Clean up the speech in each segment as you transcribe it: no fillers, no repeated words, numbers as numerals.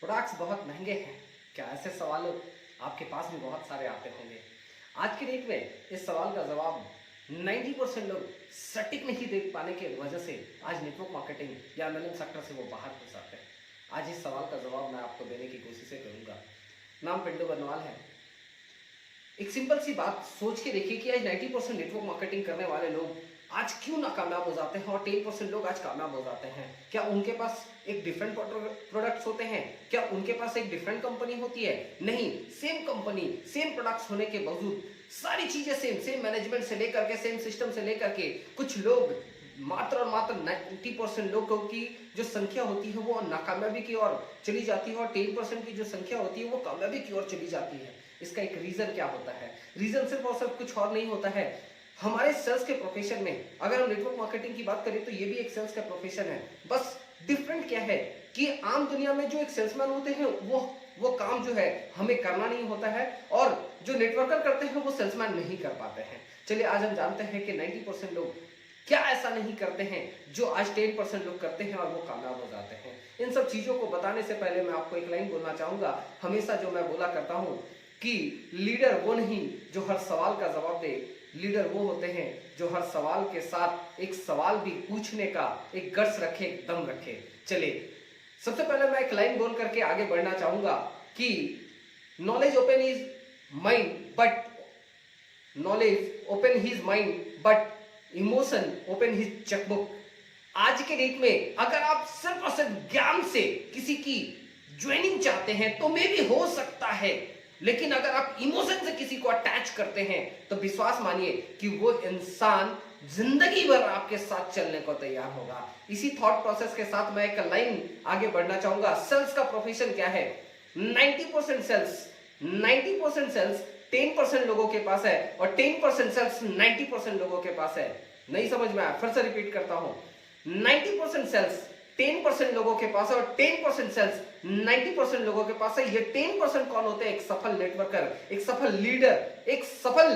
Products बहुत महंगे हैं क्या? ऐसे सवाल आपके पास भी बहुत सारे आते होंगे। आज की डेट में इस सवाल का जवाब 90% लोग सटीक नहीं दे पाने की वजह से आज नेटवर्क मार्केटिंग या एमएलएम सेक्टर से वो बाहर हो जाते हैं। आज इस सवाल का जवाब मैं आपको देने की कोशिश करूंगा। नाम पिंटू बरनवाल है। एक सिंपल सी बात सोच के देखिए कि आज 90% नेटवर्क मार्केटिंग करने वाले लोग आज क्यों ना कामयाब हो जाते हैं और 10% लोग आज कामयाब हो जाते हैं। क्या उनके पास एक डिफरेंट प्रोडक्ट्स होते हैं? क्या उनके पास एक डिफरेंट कंपनी होती है? नहीं, सेम कंपनी सेम प्रोडक्ट्स होने के बावजूद सारी चीजें सेम मैनेजमेंट से लेकर के सेम सिस्टम से लेकर के कुछ लोग मात्र और मात्र 90% लोगों की जो संख्या होती है वो नाकामयाबी की ओर चली जाती है और 10% की जो संख्या होती है वो कामयाबी की ओर चली जाती है। इसका एक रीजन क्या होता है? रीजन सिर्फ और सिर्फ कुछ और नहीं होता है। हमारे सेल्स के प्रोफेशन में अगर हम नेटवर्क मार्केटिंग की बात करें तो ये भी एक सेल्स का प्रोफेशन है। बस डिफरेंट क्या है कि आम दुनिया में जो एक सेल्समैन होते हैं वो काम जो है हमें करना नहीं होता है और जो नेटवर्कर करते हैं वो सेल्समैन नहीं कर पाते हैं। चलिए आज हम जानते हैं कि 90% लोग क्या ऐसा नहीं करते हैं जो आज 10% लोग करते हैं और वो कामयाब हो जाते हैं। इन सब चीजों को बताने से पहले मैं आपको एक लाइन बोलना चाहूंगा। हमेशा जो मैं बोला करता हूं कि लीडर वो नहीं जो हर सवाल का जवाब दे, लीडर वो होते हैं जो हर सवाल के साथ एक सवाल भी पूछने का एक गट्स रखे, एक दम रखे। चलिए सबसे पहले मैं एक लाइन बोल करके आगे बढ़ना चाहूंगा कि knowledge open his mind but knowledge open his mind but emotion open his chequebook. आज के डेट में अगर आप सिर्फ और सिर्फ ज्ञान से किसी की ज्वाइनिंग चाहते हैं तो मे भी हो सकता है, लेकिन अगर आप इमोशन से किसी को अटैच करते हैं तो विश्वास मानिए कि वो इंसान जिंदगी भर आपके साथ चलने को तैयार होगा। इसी थॉट प्रोसेस के साथ मैं एक लाइन आगे बढ़ना चाहूंगा। सेल्स का प्रोफेशन क्या है? 90% सेल्स 10% लोगों के पास है और 10% सेल्स 90% लोगों के पास है। नहीं समझ में आया? फिर से रिपीट करता हूं। 90% सेल्स 10% लोगों के पास है और 10% सेल्स 90% लोगों के पास है। ये 10% कौन होते हैं? एक सफल नेटवर्कर, एक सफल लीडर, एक सफल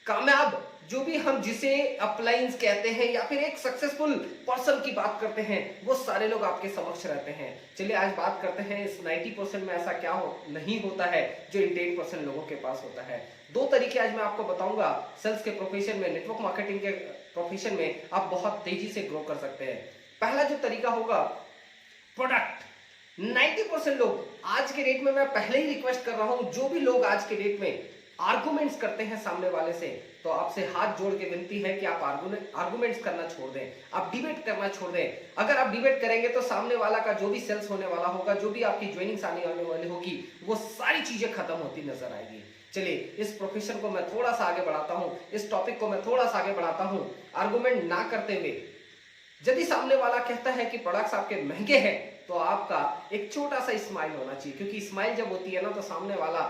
कामयाब, जो भी हम जिसे अपलाइंस कहते हैं या फिर एक सक्सेसफुल पर्सन की बात करते हैं, वो सारे लोग आपके समक्ष रहते हैं। चलिए आज बात करते हैं इस 90% में ऐसा क्या नहीं होता है जो इन 10% लोगों के पास होता है। दो तरीके आज मैं आपको बताऊंगा। सेल्स के प्रोफेशन में, नेटवर्क मार्केटिंग के प्रोफेशन में आप बहुत तेजी से ग्रो कर सकते हैं। पहला जो तरीका होगा प्रोडक्ट। 90% लोग आज के डेट में, मैं पहले ही रिक्वेस्ट कर रहा हूं, जो भी लोग आज के डेट में आर्गुमेंट्स करते हैं सामने वाले से, तो आपसे हाथ जोड़ के विनती है कि आप आर्गुमेंट्स करना छोड़ दें, आप डिबेट करना छोड़ दें। अगर आप डिबेट करेंगे तो सामने वाला का जो भी सेल्स होने वाला होगा, जो भी आपकी ज्वाइनिंग्स आने वाली होगी, वो सारी चीजें खत्म होती नजर आएगी। चलिए इस प्रोफेशन को मैं थोड़ा सा आगे बढ़ाता हूं, इस टॉपिक को मैं थोड़ा सा आगे बढ़ाता हूं। आर्गुमेंट ना करते हुए यदि सामने वाला कहता है कि प्रोडक्ट्स आपके महंगे हैं तो आपका एक छोटा सा स्माइल होना चाहिए, क्योंकि स्माइल जब होती है ना तो सामने वाला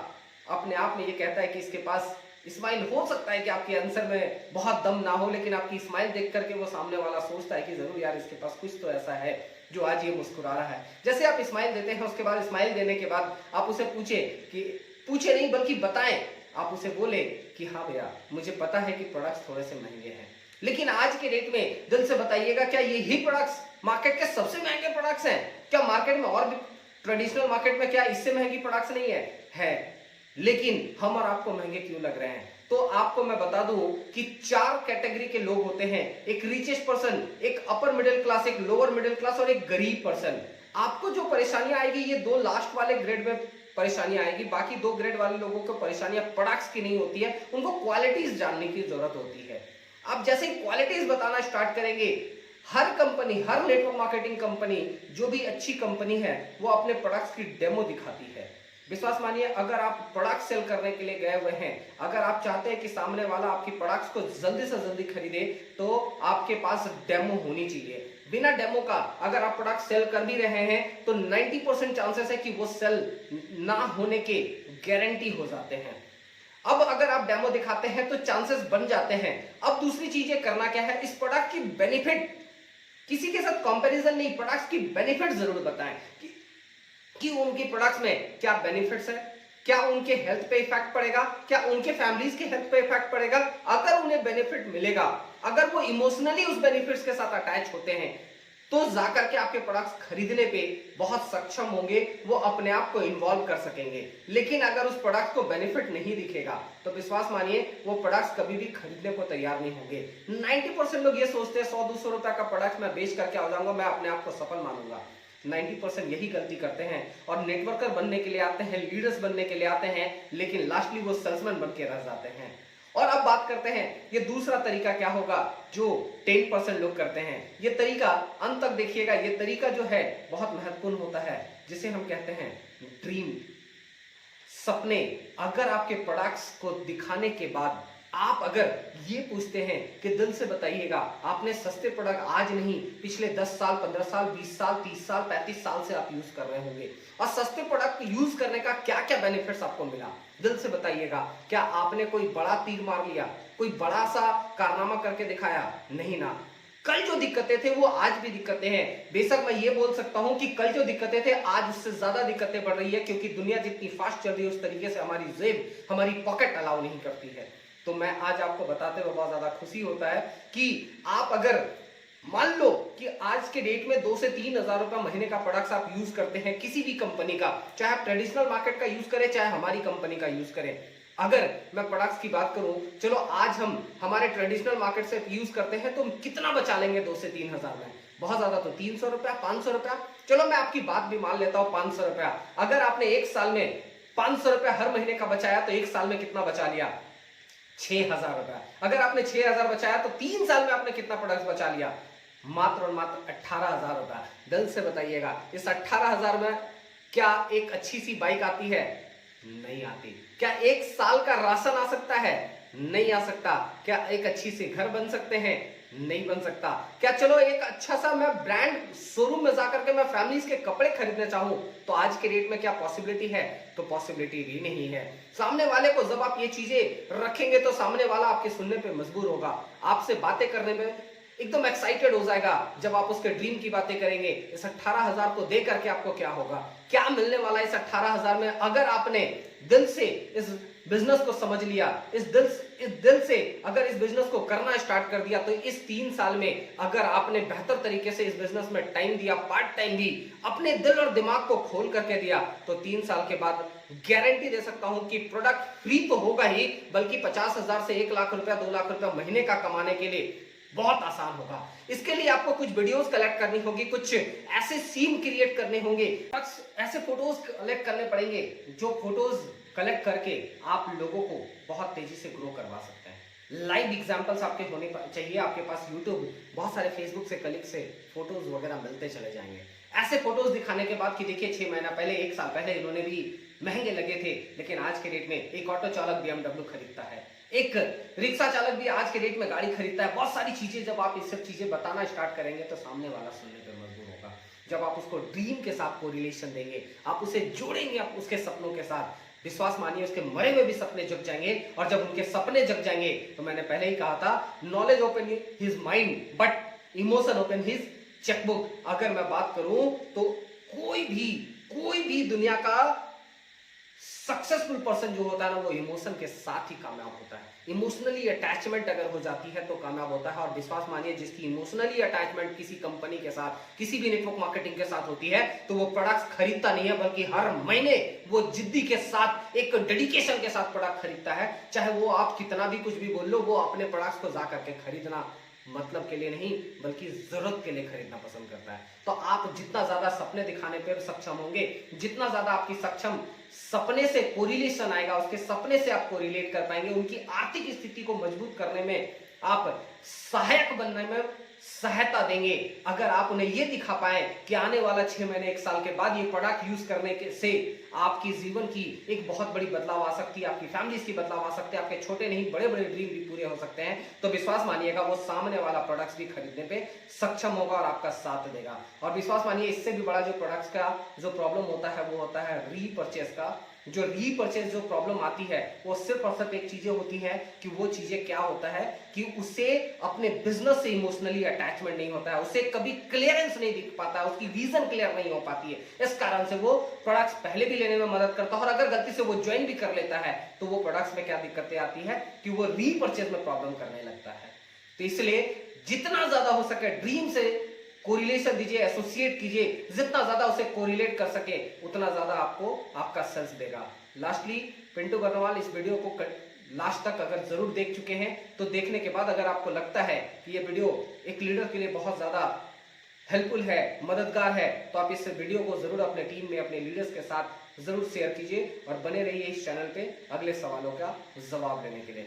अपने आप में ये कहता है कि इसके पास स्माइल। हो सकता है कि आपके आंसर में बहुत दम ना हो, लेकिन आपकी स्माइल देख करके वो सामने वाला सोचता है कि जरूर यार इसके पास कुछ तो ऐसा है जो आज ये मुस्कुरा रहा है। जैसे आप स्माइल देते हैं, उसके बाद स्माइल देने के बाद आप उसे पूछे नहीं बल्कि बताएं, आप उसे बोले कि हाँ भैया मुझे पता है कि प्रोडक्ट्स थोड़े से महंगे हैं, लेकिन आज के डेट में दिल से बताइएगा क्या यही प्रोडक्ट्स मार्केट के सबसे महंगे प्रोडक्ट्स हैं? क्या मार्केट में और भी ट्रेडिशनल मार्केट में क्या इससे महंगी प्रोडक्ट्स नहीं है? लेकिन हम और आपको महंगे क्यों लग रहे हैं? तो आपको मैं बता दूं कि 4 कैटेगरी के लोग होते हैं। एक रिचेस्ट पर्सन, एक अपर मिडिल क्लास, एक लोअर मिडिल क्लास और एक गरीब पर्सन। आपको जो परेशानियां आएगी ये 2 लास्ट वाले ग्रेड में परेशानियां आएगी। बाकी 2 ग्रेड वाले लोगों को परेशानियां प्रोडक्ट्स की नहीं होती है, उनको क्वालिटीज जानने की जरूरत होती है। आप जैसे ही क्वालिटीज बताना स्टार्ट करेंगे, हर कंपनी, हर नेटवर्क मार्केटिंग कंपनी, जो भी अच्छी कंपनी है, वो अपने प्रोडक्ट्स की डेमो दिखाती है। विश्वास मानिए, अगर आप प्रोडक्ट सेल करने के लिए गए हुए हैं, अगर आप चाहते हैं कि सामने वाला आपकी प्रोडक्ट्स को जल्दी से जल्दी खरीदे, तो आपके पास डेमो होनी चाहिए। बिना डेमो का अगर आप प्रोडक्ट सेल कर भी रहे हैं तो 90% चांसेस है कि वो सेल ना होने के गारंटी हो जाते हैं। अब अगर आप डेमो दिखाते हैं तो चांसेस बन जाते हैं। अब दूसरी चीजें करना क्या है, इस प्रोडक्ट की बेनिफिट, किसी के साथ कंपैरिजन नहीं, प्रोडक्ट्स की बेनिफिट जरूर बताएं कि उनकी प्रोडक्ट्स में क्या बेनिफिट्स है, क्या उनके हेल्थ पे इफेक्ट पड़ेगा, क्या उनके फैमिलीज के हेल्थ पे इफेक्ट पड़ेगा। अगर उन्हें बेनिफिट मिलेगा, अगर वो इमोशनली उस बेनिफिट्स के साथ अटैच होते हैं, तो जाकर के आपके प्रोडक्ट्स खरीदने पे बहुत सक्षम होंगे, वो अपने आप को इन्वॉल्व कर सकेंगे। लेकिन अगर उस प्रोडक्ट को बेनिफिट नहीं दिखेगा तो विश्वास मानिए वो प्रोडक्ट्स कभी भी खरीदने को तैयार नहीं होंगे। 90% लोग ये सोचते हैं 100-200 रुपए का प्रोडक्ट मैं बेच करके आ जाऊंगा, मैं अपने आप को सफल मानूंगा। 90% यही गलती करते हैं और नेटवर्कर बनने के लिए आते हैं, लीडर्स बनने के लिए आते हैं, लेकिन लास्टली वो सेल्समैन बन के रह जाते हैं। और अब बात करते हैं ये दूसरा तरीका क्या होगा जो 10% लोग करते हैं। ये तरीका अंत तक देखिएगा, ये तरीका जो है बहुत महत्वपूर्ण होता है, जिसे हम कहते हैं ड्रीम, सपने। अगर आपके प्रोडक्ट्स को दिखाने के बाद आप अगर ये पूछते हैं कि दिल से बताइएगा, आपने सस्ते प्रोडक्ट आज नहीं पिछले 10 साल, 15 साल, 20 साल, 30 साल, 35 साल से आप यूज कर रहे होंगे, और सस्ते प्रोडक्ट यूज करने का क्या क्या बेनिफिट्स आपको मिला, दिल से बताइएगा। क्या आपने कोई बड़ा तीर मार लिया, कोई बड़ा सा कारनामा करके दिखाया? नहीं ना। कल जो दिक्कतें थे वो आज भी दिक्कतें हैं। बेशक मैं ये बोल सकता हूं कि कल जो दिक्कतें थे आज उससे ज्यादा दिक्कतें बढ़ रही है, क्योंकि दुनिया जितनी फास्ट चल रही है उस तरीके से हमारी जेब, हमारी पॉकेट अलाउ नहीं करती है। तो मैं आज आपको बताते हुए बहुत ज्यादा खुशी होता है कि आप अगर मान लो कि आज के डेट में 2 से 3 हजार रुपए महीने का प्रोडक्ट्स आप यूज करते हैं किसी भी कंपनी का, चाहे आप ट्रेडिशनल मार्केट का यूज करें चाहे हमारी कंपनी का यूज करें। अगर मैं प्रोडक्ट्स की बात करूं, चलो आज हम हमारे ट्रेडिशनल मार्केट से यूज करते हैं तो हम कितना बचा लेंगे 2 से 3 हजार में? बहुत ज्यादा तो 300 रुपया, 500 रुपया। चलो मैं आपकी बात भी मान लेता हूं 500 रुपया। अगर आपने एक साल में 500 रुपया हर महीने का बचाया तो एक साल में कितना बचा लिया? 6000 रुपया। अगर आपने 6000 बचाया तो 3 साल में आपने कितना प्रोडक्ट बचा लिया? मात्र और मात्र 18,000 रुपया। दिल से बताइएगा, इस 18,000 में क्या एक अच्छी सी बाइक आती है? नहीं आती। क्या एक साल का राशन आ सकता है? नहीं आ सकता। क्या एक अच्छी सी घर बन सकते हैं? नहीं बन सकता। क्या चलो एक अच्छा सा मैं ब्रांड शोरूम में जाकर के मैं फैमिलीज के कपड़े खरीदना चाहूं तो आज के रेट में क्या पॉसिबिलिटी है? तो पॉसिबिलिटी भी नहीं है। सामने वाले को जब आप ये चीजें रखेंगे तो सामने वाला आपके सुनने पे मजबूर होगा, आपसे बातें करने में एकदम एक्साइटेड हो जाएगा। जब आप उसके ड्रीम की बातें करेंगे, इस 18,000 को दे करके आपको क्या होगा, क्या मिलने वाला इस 18,000 में? अगर आपने दिल से इस बिजनेस को समझ लिया, इस दिल से अगर इस बिजनेस को करना स्टार्ट कर दिया, तो इस 3 साल में अगर आपने बेहतर तरीके से इस बिजनेस में टाइम दिया, पार्ट टाइम भी अपने दिल और दिमाग को खोल करके दिया, तो 3 साल के बाद गारंटी दे सकता हूं कि प्रोडक्ट फ्री तो होगा ही, बल्कि 50,000 से 1 लाख रुपया, 2 लाख रुपया महीने का कमाने के लिए बहुत आसान होगा। इसके लिए आपको कुछ वीडियोस कलेक्ट करनी होगी, कुछ ऐसे सीन क्रिएट करने होंगे, ऐसे फोटोज कलेक्ट करने पड़ेंगे जो फोटोज कलेक्ट करके आप लोगों को बहुत तेजी से ग्रो करवा सकते हैं। लाइव एग्जांपल्स आपके होने चाहिए, आपके पास यूट्यूब, बहुत सारे फेसबुक से क्लिक से फोटोज वगैरह मिलते चले जाएंगे। ऐसे फोटोज दिखाने के बाद कि देखिए 6 महीना पहले, 1 साल पहले इन्होंने भी महंगे लगे थे, लेकिन आज के डेट में एक ऑटो चालक BMW खरीदता है, एक रिक्शा चालक भी आज के डेट में गाड़ी खरीदता है। बहुत सारी चीजें जब आप ये सब चीजें बताना स्टार्ट करेंगे तो सामने वाला सुनने पर मजबूर होगा। जब आप उसको ड्रीम के साथ कोरिलेशन देंगे, आप उसे जोड़ेंगे आप उसके सपनों के साथ, विश्वास मानिए उसके मरे हुए भी सपने जग जाएंगे। और जब उनके सपने जग जाएंगे तो मैंने पहले ही कहा था, knowledge open his mind but emotion open his chequebook. अगर मैं बात करूं तो कोई भी दुनिया का सक्सेसफुल पर्सन जो होता है ना, वो इमोशन के साथ ही कामयाब होता है। इमोशनली अटैचमेंट अगर हो जाती है तो कामयाब होता है। और विश्वास मानिए, जिसकी इमोशनली अटैचमेंट किसी कंपनी के साथ, किसी भी नेटवर्क मार्केटिंग के साथ होती है, तो वो प्रोडक्ट्स खरीदता नहीं है, बल्कि हर महीने वो जिद्दी के साथ, एक डेडिकेशन के साथ प्रोडक्ट खरीदता है। चाहे वो आप कितना भी कुछ भी बोल लो, वो अपने प्रोडक्ट्स को जा करके खरीदना मतलब के लिए नहीं, बल्कि जरूरत के लिए खरीदना पसंद करता है। तो आप जितना ज्यादा सपने दिखाने पर सक्षम होंगे, जितना ज्यादा आपकी सक्षम सपने से कोरिलेशन आएगा, उसके सपने से आप कोरिलेट कर पाएंगे, उनकी आर्थिक स्थिति को मजबूत करने में आप सहायक बनने में सहायता देंगे। अगर आप उन्हें यह दिखा पाए कि आने वाला 6 महीने 1 साल के बाद ये प्रोडक्ट यूज करने से आपकी जीवन की एक बहुत बड़ी बदलाव आ सकती है, आपकी फैमिलीज की बदलाव आ सकते हैं, आपके छोटे नहीं बड़े बड़े ड्रीम भी पूरे हो सकते हैं, तो विश्वास मानिएगा वो सामने वाला प्रोडक्ट्स भी खरीदने पे सक्षम होगा और आपका साथ देगा। और विश्वास मानिए, इससे भी बड़ा जो प्रोडक्ट्स का जो प्रॉब्लम होता है वो होता है रीपर्चेस का। जो रीपर्चेस जो प्रॉब्लम आती है वो सिर्फ और सिर्फ एक चीजें होती हैं कि वो चीजें क्या होता है कि उसे अपने बिजनेस से इमोशनली अटैचमेंट नहीं होता है, उसे कभी क्लियरेंस नहीं दिख पाता है, उसकी विजन क्लियर नहीं हो पाती है। इस कारण से वो प्रोडक्ट्स पहले भी लेने में मदद करता है, और अगर गलती से वो ज्वाइन भी कर लेता है तो वो प्रोडक्ट्स में क्या दिक्कतें आती है कि वो रीपर्चेस में प्रॉब्लम करने लगता है। तो इसलिए जितना ज्यादा हो सके ड्रीम से कोरिलेशन दीजिए, एसोसिएट कीजिए, जितना ज्यादा उसे कोरिलेट कर सके उतना ज्यादा आपको आपका सेल्स देगा। लास्टली पिंटू बर्नवाल इस वीडियो को लास्ट तक अगर जरूर देख चुके हैं तो देखने के बाद अगर आपको लगता है कि ये वीडियो एक लीडर के लिए बहुत ज्यादा हेल्पफुल है, मददगार है, तो आप इस वीडियो को जरूर अपने टीम में, अपने लीडर्स के साथ जरूर शेयर कीजिए और बने रहिए इस चैनल पे अगले सवालों का जवाब देने के लिए।